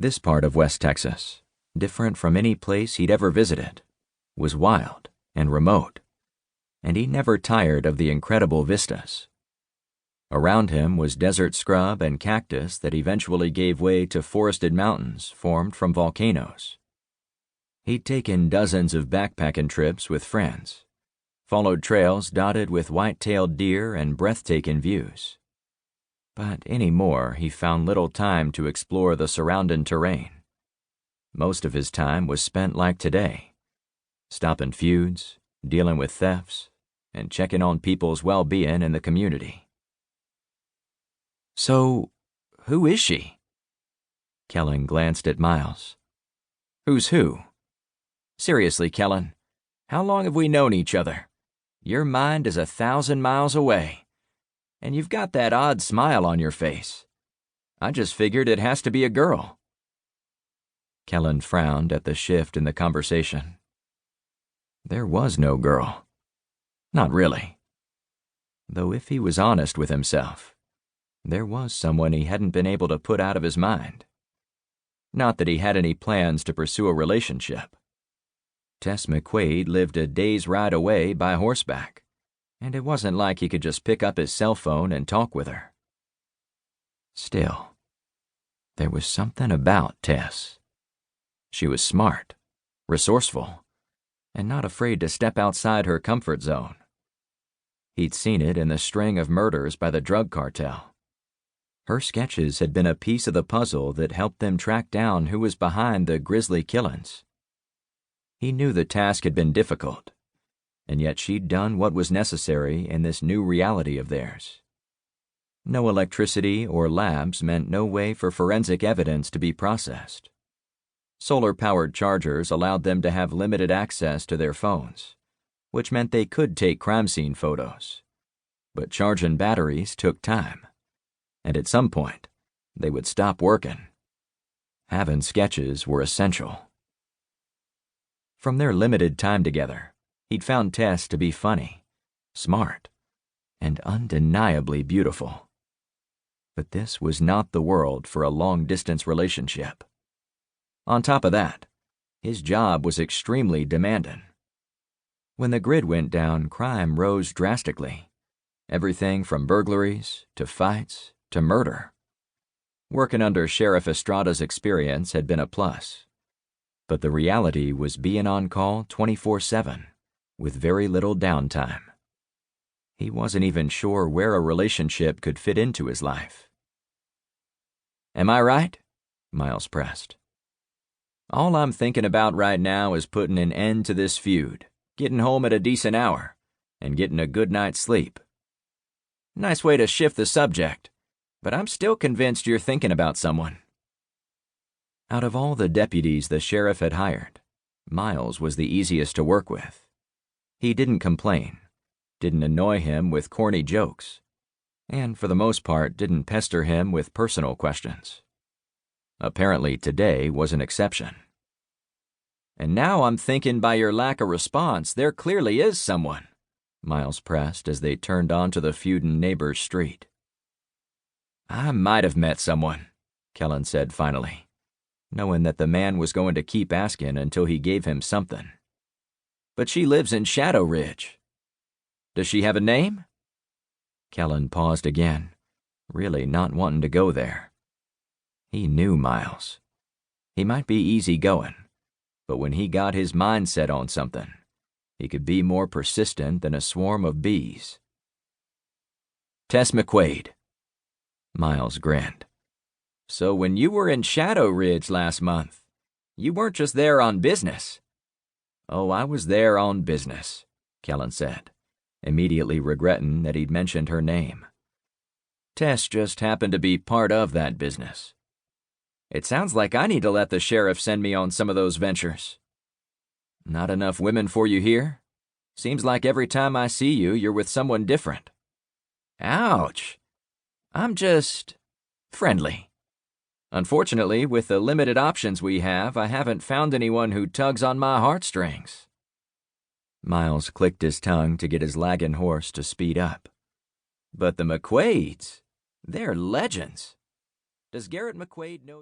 This part of West Texas, different from any place he'd ever visited, was wild and remote, and he never tired of the incredible vistas. Around him was desert scrub and cactus that eventually gave way to forested mountains formed from volcanoes. He'd taken dozens of backpacking trips with friends, followed trails dotted with white-tailed deer and breathtaking views. But anymore, he found little time to explore the surrounding terrain. Most of his time was spent like today, stopping feuds, dealing with thefts, and checking on people's well-being in the community. "So, who is she?" Kellen glanced at Miles. "Who's who? Seriously, Kellen, how long have we known each other? Your mind is 1,000 miles away, and you've got that odd smile on your face. I just figured it has to be a girl." Kellen frowned at the shift in the conversation. There was no girl. Not really. Though if he was honest with himself, there was someone he hadn't been able to put out of his mind. Not that he had any plans to pursue a relationship. Tess McQuaid lived a day's ride away by horseback, and it wasn't like he could just pick up his cell phone and talk with her. Still, there was something about Tess. She was smart, resourceful, and not afraid to step outside her comfort zone. He'd seen it in the string of murders by the drug cartel. Her sketches had been a piece of the puzzle that helped them track down who was behind the grisly killings. He knew the task had been difficult, and yet she'd done what was necessary in this new reality of theirs. No electricity or labs meant no way for forensic evidence to be processed. Solar-powered chargers allowed them to have limited access to their phones, which meant they could take crime scene photos. But charging batteries took time, and at some point, they would stop working. Having sketches were essential. From their limited time together, he'd found Tess to be funny, smart, and undeniably beautiful. But this was not the world for a long-distance relationship. On top of that, his job was extremely demanding. When the grid went down, crime rose drastically. Everything from burglaries to fights to murder. Working under Sheriff Estrada's experience had been a plus. But the reality was being on call 24/7, with very little downtime. He wasn't even sure where a relationship could fit into his life. "Am I right?" Miles pressed. "All I'm thinking about right now is putting an end to this feud, getting home at a decent hour, and getting a good night's sleep." "Nice way to shift the subject, but I'm still convinced you're thinking about someone." Out of all the deputies the sheriff had hired, Miles was the easiest to work with. He didn't complain, didn't annoy him with corny jokes, and for the most part didn't pester him with personal questions. Apparently today was an exception. "And now I'm thinking by your lack of response, there clearly is someone," Miles pressed as they turned onto the feuding neighbor's street. "I might have met someone," Kellen said finally, knowing that the man was going to keep asking until he gave him something. "But she lives in Shadow Ridge. Does she have a name?" Kellen paused again, really not wanting to go there. He knew Miles. He might be easygoing, but when he got his mind set on something, he could be more persistent than a swarm of bees. "Tess McQuaid." Miles grinned. "So when you were in Shadow Ridge last month, you weren't just there on business." "Oh, I was there on business," Kellen said, immediately regretting that he'd mentioned her name. "Tess just happened to be part of that business. It sounds like I need to let the sheriff send me on some of those ventures." "Not enough women for you here? Seems like every time I see you, you're with someone different." "Ouch. I'm just friendly. Unfortunately, with the limited options we have, I haven't found anyone who tugs on my heartstrings." Miles clicked his tongue to get his lagging horse to speed up. "But the McQuaids, they're legends. Does Garrett McQuaid know you?"